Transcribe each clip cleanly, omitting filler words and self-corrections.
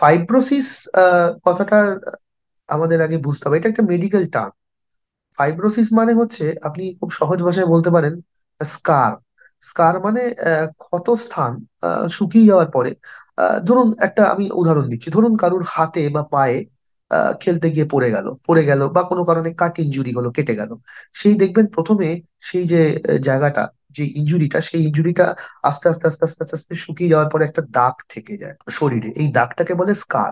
Fibrosis কথাটা আমাদের আগে বুঝতে হবে, এটা একটা মেডিকেল টার্ম। ফাইব্রোসিস মানে হচ্ছে, আপনি খুব সহজ ভাষায় বলতে পারেন, স্কার। স্কার মানে ক্ষতস্থান, শুকিয়ে যাওয়ার পরে। ধরুন একটা আমি উদাহরণ দিচ্ছি, ধরুন কারুর হাতে বা পায়ে খেলতে গিয়ে পড়ে গেল বা কোনো কারণে কাট ইনজুরি হলো, কেটে গেল। সেই দেখবেন প্রথমে সেই যে জায়গাটা, যে ইনজুরিটা, সেই ইনজুরিটা আস্তে আস্তে আস্তে আস্তে আস্তে আস্তে শুকিয়ে যাওয়ার পরে একটা দাগ থেকে যায় শরীরে, এই দাগটাকে বলে স্কার।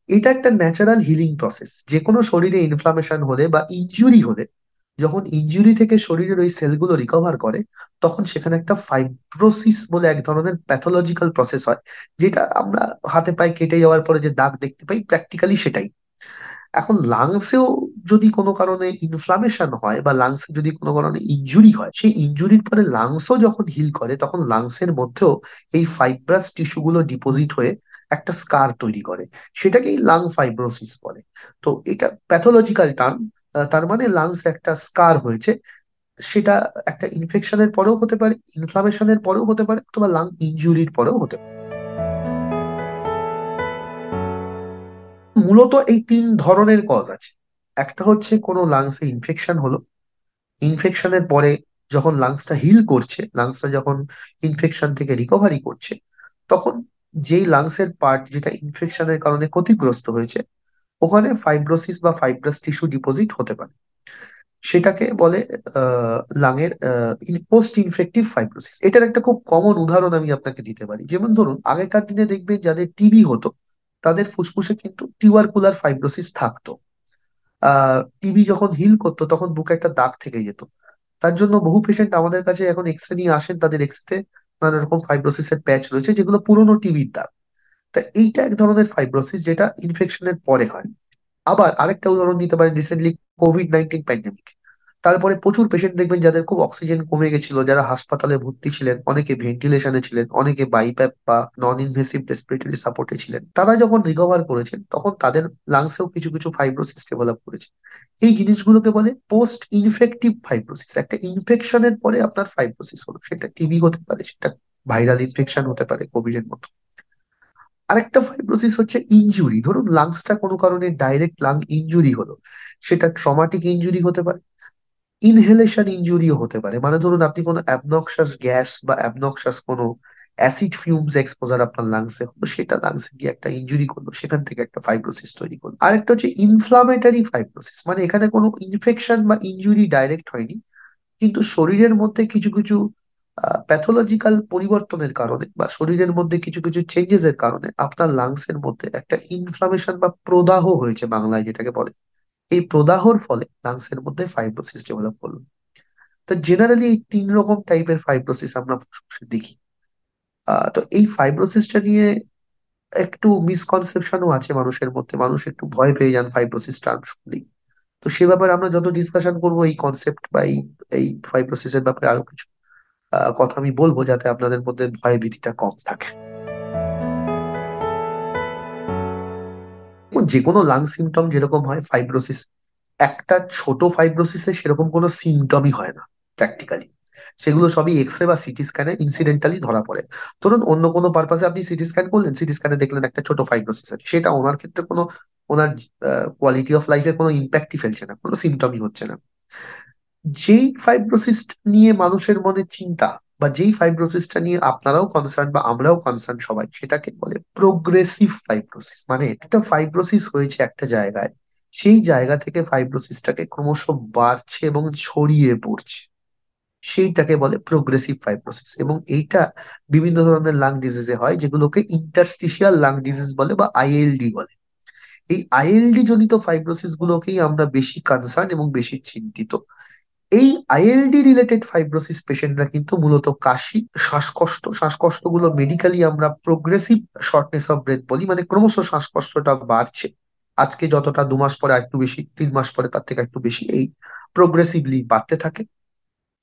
এটা একটা ন্যাচারাল হিলিং প্রসেস। যে কোনো শরীরে ইনফ্লামেশন হলে বা ইনজুরি হলে, যখন ইনজুরি থেকে শরীরের ওই সেলগুলো রিকভার করে, তখন সেখানে একটা ফাইব্রোসিস বলে এক ধরনের প্যাথোলজিক্যাল প্রসেস হয়। যেটা আমরা হাতে পায়ে কেটে যাওয়ার পরে যে দাগ দেখতে পাই, প্র্যাকটিক্যালি সেটাই। এখন লাংসেও যদি কোনো কারণে ইনফ্লামেশন হয় বা লাংসে যদি কোনো কারণে ইনজুরি হয়, সেই ইনজুরির পরে লাংসও যখন হিল করে, তখন লাংসের মধ্যেও এই ফাইব্রাস টিস্যুগুলো ডিপোজিট হয়ে একটা স্কার তৈরি করে। সেটাকেই লাং ফাইব্রোসিস বলে। তো এটা প্যাথোলজিক্যাল টার্ম। তার মানে লাংস একটা স্কার হয়েছে। সেটা একটা ইনফেকশনের পরেও হতে পারে, ইনফ্লামেশনের পরেও হতে পারে, অথবা লাং ইনজুরির পরেও হতে পারে। মূলত এই তিন ধরনের কজ আছে। একটা হচ্ছে কোনো লাংসে ইনফেকশন হলো, ইনফেকশনের পরে যখন লাংসটা হিল করছে, লাংসটা যখন ইনফেকশন থেকে রিকভারি করছে, তখন যেই লাংসের পার্ট যেটা ইনফেকশনের কারণে ক্ষতিগ্রস্ত হয়েছে, ওখানে ফাইব্রোসিস বা ফাইব্রাস টিস্যু ডিপোজিট হতে পারে। সেটাকে বলে লাংয়ের পোস্ট ইনফেক্টিভ ফাইব্রোসিস। এটার একটা খুব কমন উদাহরণ আমি আপনাকে দিতে পারি। যেমন ধরুন, আগেকার দিনে দেখবেন যাদের টিবি হতো, তাদের ফুসফুসে কিন্তু টিউবারকুলার ফাইব্রোসিস থাকতো। টিবি যখন হিল করতো, তখন বুকে একটা দাগ থেকে যেত। তার জন্য বহু পেশেন্ট আমাদের কাছে এখন এক্সরে নিয়ে আসেন, তাদের এক্সরেতে নানা রকম ফাইব্রোসিসের প্যাচ রয়েছে, যেগুলো পুরোনো টিবির দাগ। তা এইটা এক ধরনের ফাইব্রোসিস, যেটা ইনফেকশনের পরে হয়। আবার আরেকটা উদাহরণ দিতে পারেন, রিসেন্টলি কোভিড-19 প্যান্ডেমিক। তারপরে প্রচুর পেশেন্ট দেখবেন যাদের খুব অক্সিজেন কমে গেছিল, যারা হাসপাতালে ভর্তি ছিলেন, অনেকে ভেন্টিলেশনে ছিলেন, অনেকে বাইপ্যাপ বা নন ইনভেসিভ রেসপিরেটরি সাপোর্টে ছিলেন। তারা যখন রিকভার করেছেন, তখন তাদের লাংসেও কিছু কিছু ফাইব্রোসিস ডেভেলপ করেছে। এই জিনিসগুলোকে বলে পোস্ট ইনফেক্টিভ ফাইব্রোসিস। একটা ইনফেকশনের পরে আপনার ফাইব্রোসিস হলো, সেটা টিবি হতে পারে, সেটা ভাইরাল ইনফেকশন হতে পারে কোভিড এর মতো। আরেকটা ফাইব্রোসিস হচ্ছে ইনজুরি। ধরুন লাংসটা কোনো কারণে ডাইরেক্ট লাং ইনজুরি হলো, সেটা ট্রমাটিক ইনজুরি হতে পারে, ইনহেলেশন ইনজুরিও হতে পারে। মানে ধরুন আপনি কোনো অ্যাবনক্সাস গ্যাস বা অ্যাবনক্সাস কোনো অ্যাসিড ফিউমস এক্সপোজার আপনার লাংসে হলো, সেটা লাংসে গিয়ে একটা ইনজুরি করলো, সেখান থেকে একটা ফাইব্রোসিস তৈরি করলো। আরেকটা হচ্ছে ইনফ্লামেটারি ফাইব্রোসিস। মানে এখানে কোনো ইনফেকশন বা ইনজুরি ডাইরেক্ট হয়নি, কিন্তু শরীরের মধ্যে কিছু কিছু প্যাথোলজিক্যাল পরিবর্তনের কারণে বা শরীরের মধ্যে কিছু কিছু চেঞ্জেস এর কারণে আপনার লাংসের মধ্যে একটা ইনফ্লামেশন বা প্রদাহ হয়েছে, বাংলায় যেটাকে বলে। এই প্রদাহর ফলে লাংসের মধ্যে ফাইব্রোসিস ডেভেলপ করলো। তো জেনারেলি এই তিন রকম টাইপের ফাইব্রোসিস আমরা ফুসফুসে দেখি। তো এই ফাইব্রোসিসটা নিয়ে একটু মিসকনসেপশনও আছে মানুষের মধ্যে, মানুষ একটু ভয় পেয়ে যান ফাইব্রোসিস টার্ম শুনলেই। তো সে ব্যাপারে আমরা যত ডিসকাশন করবো এই কনসেপ্ট বা এই এই ফাইব্রোসিসের ব্যাপারে আরো কিছু কথা আমি বলবো, যাতে আপনাদের মধ্যে ভয় ভীতিটা কম থাকে। এবং যে কোনো লাং সিমটম যেরকম হয়, ফাইব্রোসিস একটা ছোট ফাইব্রোসিসে সেরকম কোনো সিমটমই হয় না প্র্যাকটিক্যালি। সেগুলো সবই এক্সরে বা সিটি স্ক্যানে ইনসিডেন্টালি ধরা পড়ে। ধরুন অন্য কোনো পারপাসে আপনি সিটি স্ক্যান করলেন, সিটি স্ক্যানে দেখলেন একটা ছোট ফাইব্রোসিস আছে, সেটা ওনার ক্ষেত্রে কোনো, ওনার কোয়ালিটি অফ লাইফে কোনো ইম্প্যাক্টই ফেলছে না, কোনো সিমটমই হচ্ছে না। যেই ফাইব্রোসিস নিয়ে মানুষের মনে চিন্তা, বা যেই ফাইব্রোসিসটা নিয়ে আপনারাও কনসার্ন বা আমরাও কনসার্ন সবাই, সেটাকে বলে প্রোগ্রেসিভ ফাইব্রোসিস। মানে একটা ফাইব্রোসিস হয়েছে একটা জায়গায়, সেই জায়গা থেকে ফাইব্রোসিসটাকে ক্রমশ বাড়ছে এবং ছড়িয়ে পড়ছে, সেইটাকে বলে প্রোগ্রেসিভ ফাইব্রোসিস। এবং এইটা বিভিন্ন ধরনের লাং ডিজিজে হয়, যেগুলোকে ইন্টারস্টিশিয়াল লাং ডিজিজ বলে বা আইএলডি বলে। এই আইএলডি জনিত ফাইব্রোসিস গুলোকেই আমরা বেশি কনসার্ন এবং বেশি চিন্তিত। এই আইএলডি রিলেটেড ফাইব্রোসিস পেশেন্টরা কিন্তু মূলত কাশি, শ্বাসকষ্ট, শ্বাসকষ্টগুলো মেডিকেলি আমরা প্রোগ্রেসিভ শর্টনেস অফ ব্রেথ বলি। মানে ক্রমশ শ্বাসকষ্টটা বাড়ছে, আজকে যতটা 2 মাস পরে একটু বেশি, 3 মাস পরে তার থেকে একটু বেশি, এই প্রোগ্রেসিভলি বাড়তে থাকে।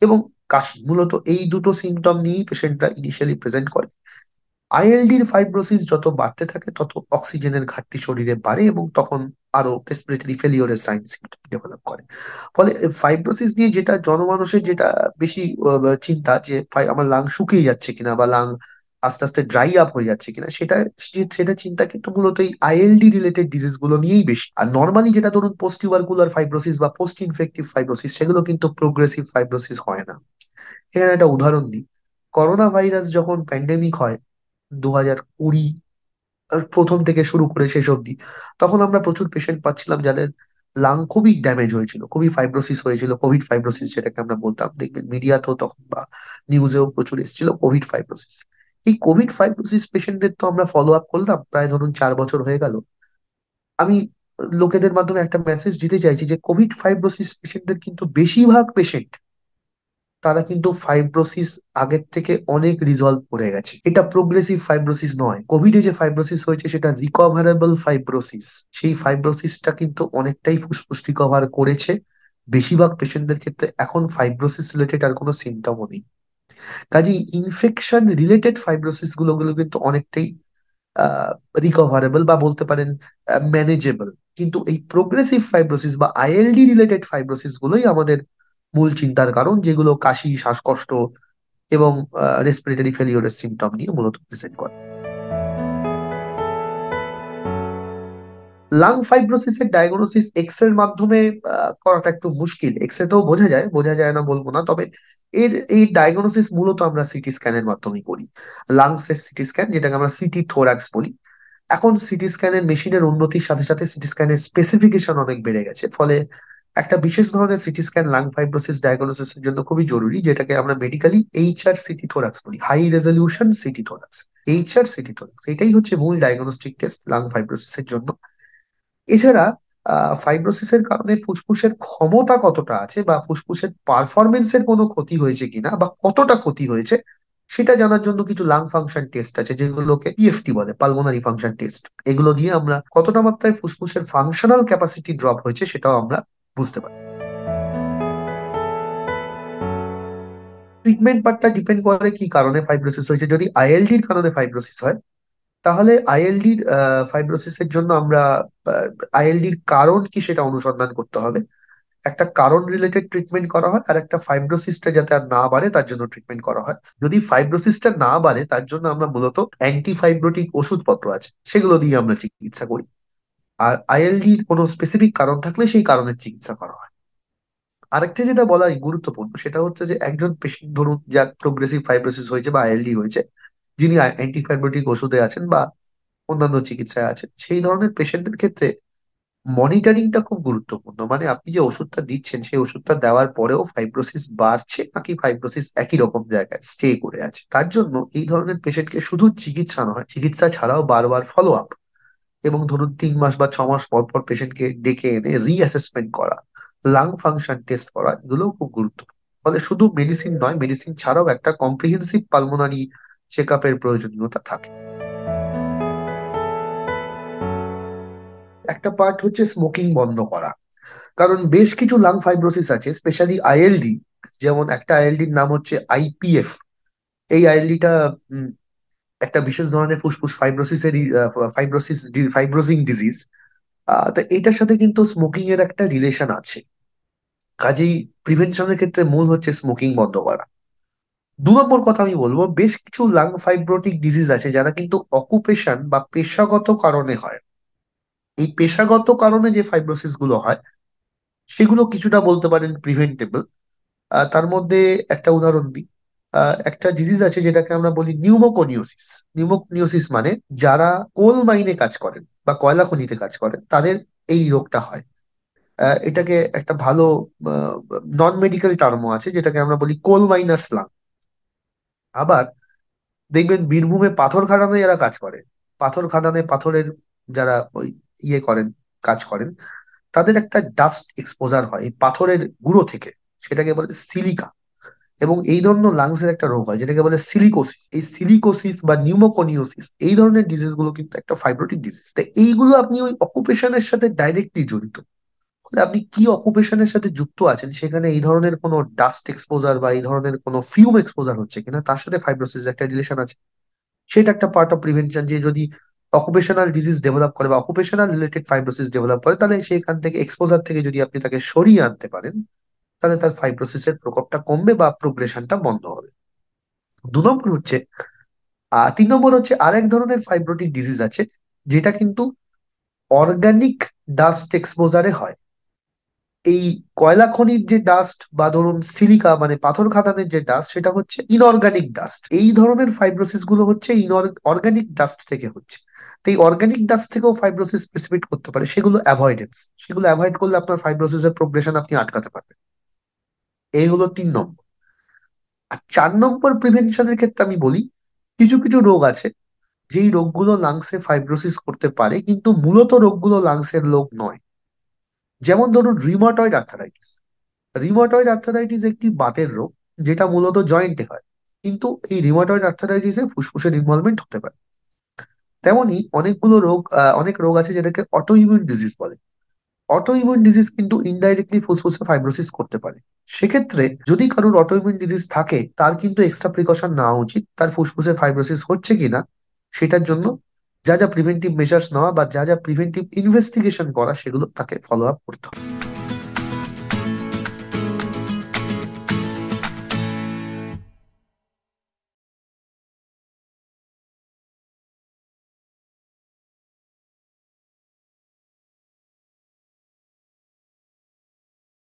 এবং কাশি, মূলত এই দুটো সিমটম নিয়েই পেশেন্টরা ইনিশিয়ালি প্রেজেন্ট করে। আইএলডির ফাইব্রোসিস যত বাড়তে থাকে, তত অক্সিজেনের ঘাটতি শরীরে বাড়ে, এবং তখন আরো রেসপিরেটরি ফেলিওরের সাইন সিমটম ডেভেলপ করে। ফলে ফাইব্রোসিস নিয়ে যেটা জনমানুষের যেটা বেশি চিন্তা, যে আমার লাং শুকিয়ে যাচ্ছে কিনা বা লাং আস্তে আস্তে ড্রাই আপ হয়ে যাচ্ছে কিনা, সেটা চিন্তা কিন্তু মূলত এই আইএলডি রিলেটেড ডিজিজ গুলো নিয়েই বেশি। আর নর্মালি যেটা ধরুন পোস্ট টিউবারকুলার ফাইব্রোসিস বা পোস্ট ইনফেক্টিভ ফাইব্রোসিস, সেগুলো কিন্তু প্রোগ্রেসিভ ফাইব্রোসিস হয় না। এখানে একটা উদাহরণ দিই। করোনা ভাইরাস যখন প্যান্ডেমিক হয় 2020 প্রথম থেকে শুরু করে শেষ অবধি, তখন আমরা প্রচুর পেশেন্ট পাচ্ছিলাম যাদের লাং খুবই ড্যামেজ হয়েছিল, খুবই ফাইব্রোসিস হয়েছিল, কোভিড ফাইব্রোসিস যেটাকে আমরা বলতাম, দেখবেন মিডিয়াতেও তখন বা নিউজেও প্রচুর এসেছিল কোভিড ফাইব্রোসিস। এই কোভিড ফাইব্রোসিস পেশেন্টদের তো আমরা ফলো আপ করলাম, প্রায় ধরুন 4 বছর হয়ে গেল। আমি লোকেদের মাধ্যমে একটা মেসেজ দিতে চাইছি যে কোভিড ফাইব্রোসিস পেশেন্টদের কিন্তু বেশিরভাগ পেশেন্ট, তারা কিন্তু ফাইব্রোসিস আগের থেকে অনেক রিজলভ করে গেছে। এটা প্রোগ্রেসিভ ফাইব্রোসিস নয়। কোভিডে যে ফাইব্রোসিস হয়েছে সেটা রিকভারেবল ফাইব্রোসিস। সেই ফাইব্রোসিসটা কিন্তু অনেকটাই ফুসফুস রিকভার করেছে। বেশিরভাগ পেশেন্টদের ক্ষেত্রে এখন ফাইব্রোসিস রিলেটেড আর কোনো সিমটমও নেই। কাজেই ইনফেকশন রিলেটেড ফাইব্রোসিস গুলো কিন্তু অনেকটাই রিকভারেবল বা বলতে পারেন ম্যানেজেবল। কিন্তু এই প্রোগ্রেসিভ ফাইব্রোসিস বা আইএলডি রিলেটেড ফাইব্রোসিস গুলোই আমাদের মূল চিন্তার কারণ, যেগুলো কাশি, শ্বাসকষ্ট এবং রেসপিরেটরি ফেলিওরের সিমটম নিয়ে মূলত প্রেজেন্ট করে। লাং ফাইব্রোসিসের ডায়াগনোসিস এক্স এর মাধ্যমে করাটা একটু মুশকিল। এক্স রে তেও বোঝা যায় না বলবো না, তবে এই ডায়াগনোসিস মূলত আমরা সিটি স্ক্যানের মাধ্যমে করি। লাংস এর সিটি স্ক্যান, যেটাকে আমরা সিটি থোরাক্স বলি। এখন সিটি স্ক্যানের মেশিনের উন্নতির সাথে সাথে সিটি স্ক্যানের স্পেসিফিকেশন অনেক বেড়ে গেছে, ফলে একটা বিশেষ ধরনের সিটি স্ক্যান লাং ফাইব্রোসিস ডায়াগনোসিসের জন্য খুবই জরুরি, যেটাকে আমরা মেডিকেলি এইচআর সিটি থোরাক্স বলি, high resolution CT thorax. HR CT thorax এটাই হচ্ছে মূল ডায়াগনস্টিক টেস্ট লাং ফাইব্রোসিসের জন্য। এছাড়া ফাইব্রোসিসের কারণে ফুসফুসের ক্ষমতা কতটা আছে বা ফুসফুসের পারফরমেন্সের কোনো ক্ষতি হয়েছে কিনা বা কতটা ক্ষতি হয়েছে, সেটা জানার জন্য কিছু লাং ফাংশন টেস্ট আছে, যেগুলোকে পিএফটি বলে, পালমোনারি ফাংশন টেস্ট। এগুলো দিয়ে আমরা কতটা মাত্রায় ফুসফুসের ফাংশনাল ক্যাপাসিটি ড্রপ হয়েছে সেটাও আমরা বুঝতে পারি। ট্রিটমেন্ট পার্টটা ডিপেন্ড করে কি কারণে ফাইব্রোসিস হয়েছে। যদি আইএলডির কারণে ফাইব্রোসিস হয়, তাহলে আইএলডির ফাইব্রোসিসের জন্য আমরা আইএলডির কারণ কি সেটা অনুসন্ধান করতে হবে। একটা কারণ রিলেটেড ট্রিটমেন্ট করা হয়, আর একটা ফাইব্রোসিসটা যাতে আর না বাড়ে তার জন্য ট্রিটমেন্ট করা হয়। যদি ফাইব্রোসিসটা না বাড়ে তার জন্য আমরা মূলত অ্যান্টিফাইব্রোটিক ওষুধপত্র আছে, সেগুলো দিয়ে আমরা চিকিৎসা করি। আর আইএলডির কোনো স্পেসিফিক কারণ থাকলে সেই কারণের চিকিৎসা করা হয়। আরেকটা যেটা বলা গুরুত্বপূর্ণ সেটা হচ্ছে যে একজন পেশেন্ট ধরুন যার প্রোগ্রেসিভ ফাইব্রোসিস হয়েছে বা আইএলডি হয়েছে, যিনি অ্যান্টিফাইব্রোটিক ওষুধে আছেন বা অন্যান্য চিকিৎসায় আছেন, সেই ধরনের পেশেন্টদের ক্ষেত্রে মনিটরিংটা খুব গুরুত্বপূর্ণ। মানে আপনি যে ওষুধটা দিচ্ছেন সেই ওষুধটা দেওয়ার পরেও ফাইব্রোসিস বাড়ছে নাকি ফাইব্রোসিস একই রকম জায়গায় স্টে করে আছে। তার জন্য এই ধরনের পেশেন্টকে শুধু চিকিৎসা নয়, চিকিৎসা ছাড়াও বারবার ফলো আপ, এবং ধরুন 3 মাস বা 6 মাস পর পর পেশেন্টকে ডেকে এনে রিঅ্যাসেসমেন্ট করা, লাং ফাংশন টেস্ট করা, এগুলোও খুব গুরুত্বপূর্ণ। ফলে শুধু মেডিসিন নয়, মেডিসিন ছাড়াও একটা কম্প্রিহেন্সিভ পালমোনারি চেক আপের প্রয়োজনীয়তা থাকে। একটা পার্ট হচ্ছে স্মোকিং বন্ধ করা। কারণ বেশ কিছু লাং ফাইব্রোসিস আছে, স্পেশালি আইএলডি। যেমন একটা আইএলডির নাম হচ্ছে আইপিএফ। এই আইএলডিটা একটা বিশেষ ধরনের ফুসফুস ফাইব্রোসিসের ফাইব্রোজিং ডিজিজ। তো এটার সাথে কিন্তু স্মোকিং এর একটা রিলেশন আছে। কাজেই প্রিভেনশনের ক্ষেত্রে মূল হচ্ছে স্মোকিং বন্ধ করা। 2 নম্বর কথা আমি বলবো, বেশ কিছু লাং ফাইব্রোটিক ডিজিজ আছে যারা কিন্তু অকুপেশন বা পেশাগত কারণে হয়। এই পেশাগত কারণে যে ফাইব্রোসিস গুলো হয় সেগুলো কিছুটা বলতে পারেন প্রিভেন্টেবল। তার মধ্যে একটা উদাহরণ দিই। একটা ডিজিজ আছে যেটাকে আমরা বলি নিউমোকোনিওসিস। নিউমোকোনিওসিস মানে যারা কোল মাইনে কাজ করেন বা কয়লা খনিতে কাজ করেন তাদের এই রোগটা হয়। এটাকে একটা ভালো নন মেডিকেল টার্মও আছে, যেটাকে আমরা বলি কোল মাইনার্স লাং। আবার দেখবেন বীরভূমে পাথর খাদানে যারা কাজ করে, পাথর খাদানে পাথরের যারা ওই করেন, কাজ করেন, তাদের একটা ডাস্ট এক্সপোজার হয় এই পাথরের গুঁড়ো থেকে, সেটাকে বলে সিলিকা। এবং এই ধরনের লাংস এর একটা রোগ হয় যেটাকে বলে সিলিকোসিস। এই সিলিকোসিস বা নিউমোকোনিওসিস এই ধরনের ডিজিজ গুলো কিন্তু একটা ফাইব্রোটিক ডিজিজ। তো এইগুলো আপনি ওই অকুপেশনের সাথে ডাইরেক্টলি জড়িত। ফলে আপনি কি অকুপেশনের সাথে যুক্ত আছেন সেখানে এই ধরনের কোনো ডাস্ট এক্সপোজার বা এই ধরনের কোনো ফিউম এক্সপোজার হচ্ছে কিনা তার সাথে ফাইব্রোসিস একটা রিলেশন আছে। সেটা একটা পার্ট অফ প্রিভেনশন, যে যদি অকুপেশনাল ডিজিজ ডেভেলপ করে বা অকুপেশনাল রিলেটেড ফাইব্রোসিস ডেভেলপ করে, তাহলে সেখান থেকে এক্সপোজার থেকে যদি আপনি তাকে সরিয়ে আনতে পারেন, তাহলে তার ফাইব্রোসিসের প্রকোপটা কমবে বা প্রোগ্রেশনটা বন্ধ হবে। 2 নম্বর হচ্ছে আর 3 নম্বর হচ্ছে আরেক ধরনের ফাইব্রোটিক ডিজিজ আছে, যেটা কিন্তু অর্গানিক ডাস্ট এক্সপোজারে হয়। এই কয়লা খনির যে ডাস্ট বা ধরুন সিলিকা মানে পাথর খাদানের যে ডাস্ট, সেটা হচ্ছে ইনঅর্গানিক ডাস্ট। এই ধরনের ফাইব্রোসিস গুলো হচ্ছে অর্গানিক ডাস্ট থেকে হচ্ছে। তো এই অর্গানিক ডাস্ট থেকেও ফাইব্রোসিস প্রেসিপিট করতে পারে, সেগুলো অ্যাভয়েড করলে আপনার ফাইব্রোসিসের প্রোগ্রেশন আপনি আটকাতে পারবেন। এই হলো 3 নম্বর। আর 4 নম্বর প্রিভেনশনের ক্ষেত্রে আমি বলি, কিছু কিছু রোগ আছে যেই রোগগুলো লাংসে ফাইব্রোসিস করতে পারে, কিন্তু মূলত রোগগুলো লাংসের রোগ নয়। যেমন ধরুন রিউমাটয়েড আর্থারাইটিস। রিউমাটয়েড আর্থারাইটিস একটি বাতের রোগ, যেটা মূলত জয়েন্টে হয়, কিন্তু এই রিউমাটয়েড আর্থারাইটিসে ফুসফুসের ইনভলভমেন্ট হতে পারে। তেমনি অনেক রোগ আছে যেটাকে অটো ইমিউন ডিজিজ বলে। অটো ইমিউন ডিজিজ কিন্তু ইনডাইরেক্টলি ফুসফুসে ফাইব্রোসিস করতে পারে। সেক্ষেত্রে যদি কারোর অটো ইমিউন ডিজিজ থাকে, তার কিন্তু এক্সট্রা প্রিকশন নেওয়া উচিত, তার ফুসফুসে ফাইব্রোসিস হচ্ছে কিনা সেটার জন্য যা যা প্রিভেন্টিভ মেজার্স নেওয়া বা যা যা প্রিভেন্টিভ ইনভেস্টিগেশন করা, সেগুলো তাকে ফলো আপ করতে হবে।